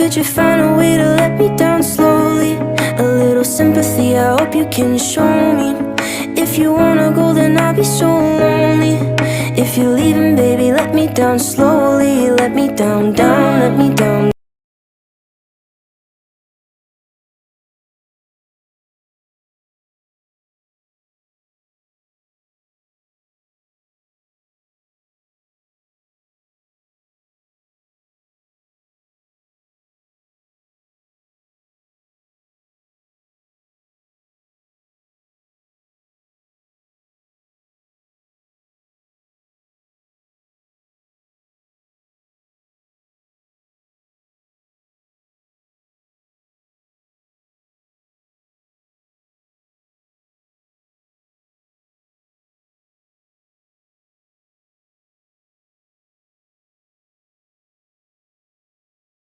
could you find a way to let me down slowly? A little sympathy, I hope you can show me. If you wanna go, then I'll be so lonely. If you're leaving, baby, let me down slowly. Let me down, down, let me down.